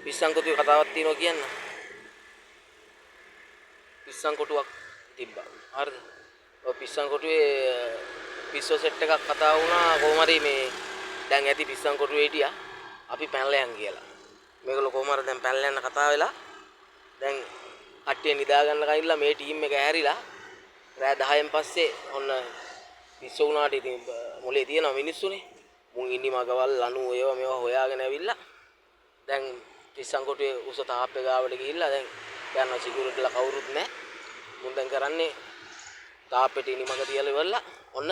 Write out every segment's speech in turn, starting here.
පිස්සන් කොටුවේ කතාවක් තියෙනවා කියන්න. පිස්සන් කොටුවක් තිබ්බා. හරිද? ඔය පිස්සන් කොටුවේ පිස්සෝ සෙට් එකක් කතා වුණා කොහොම හරි මේ දැන් ඇති පිස්සන් කොටුවේ හිටියා. අපි පැනලා යන් කියලා. මේගොල්ලෝ කොහොම හරි දැන් පැනලා යන්න කතා වෙලා දැන් කට්ටිය නිදා ගන්න කයිලා මේ ටීම් එක ඇහැරිලා රෑ 10න් පස්සේ ඔන්න පිස්සෝ උනාට ඉතින් මොලේ තියෙන මිනිස්සුනේ. මුන් ඉන්නි මගවල් ලනු ඒවා මේවා හොයාගෙන ඇවිල්ලා දැන් පිස්සන් කොටුවේ උස තාප්පේ ගාවට ගිහිල්ලා දැන් යනවා සිකියුරිටිලා කවුරුත් නැහැ. මුන් දැන් කරන්නේ තාප්පෙට ඉනි මග තියලා ඉවරලා ඔන්න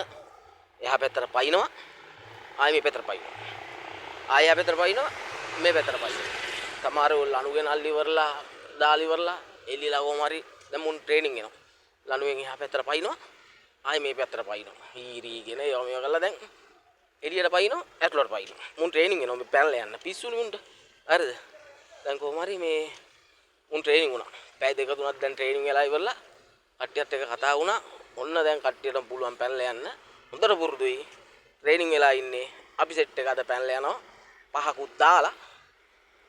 එහා පැත්තට පයින්නවා. ආයෙ මේ පැත්තට පයින්නවා. ආයෙ එහා පැත්තට පයින්නවා. මේ පැත්තට පයින්නවා. තමාරෝ ලනුගෙන අල්ලි ඉවරලා දාලි ඉවරලා එළිලා කොහොම හරි දැන් මුන් ට්‍රේනින් එනවා. ලනුවෙන් එහා පැත්තට පයින්නවා. ආයෙ මේ පැත්තට පයින්නවා. හීරීගෙන ඒවා මේවා කරලා දැන් එළියට පයින්නවා. ඇතුළට පයින්නවා. මුන් ට්‍රේනින් එනවා මේ පැනලා යන්න. පිස්සුනේ මුන්ට. හරිද? දැන් කොහොම හරි මේ මුන් ට්‍රේනින් වුණා. පැය දෙක තුනක් දැන් ට්‍රේනින් වෙලා ඉවරලා කට්ටියත් එක්ක කතා වුණා. ඔන්න දැන් කට්ටියට පුළුවන් පැනලා යන්න. හොඳට පුරුදුයි. ට්‍රේනින් වෙලා ඉන්නේ. අපි සෙට් එක අද පැනලා යනවා. පහකුත් දාලා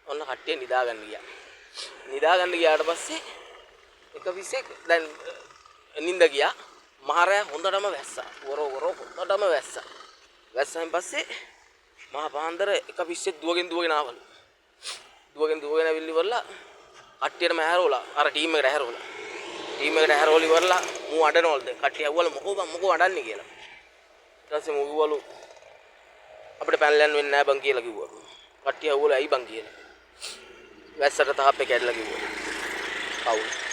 ඔන්න කට්ටිය නිදාගන්න ගියා. නිදාගන්න ගියාට පස්සේ එක විසෙක් දැන් නිින්ද ගියා. මහරය හොඳටම වැස්සා. වරෝ හොඳටම වැස්සා. වැස්සෙන් පස්සේ මහා පාන්දර එක පිස්සෙක් දුවගෙන ආවලු. දුවගෙන ඇවිල්ලි වරලා කට්ටියටම ඇහැරෝලා අර ටීම් එකට ඇහැරෝලා. ටීම් එකට ඇහැරෝලි වරලා මූ අඬනවලු දැන් කට්ටිය ඇහුවලු මොකෝ අඬන්නේ කියලා. ඊට පස්සේ මූ කිව්වලු අපිට පැනලා යන්න වෙන්නේ නැහැ බං කියලා කිව්වා. කට්ටිය ඇහුවලු ඇයි බං කියලා. වැස්සට තාප්පේ කැඩලා කිව්වා. කවුද?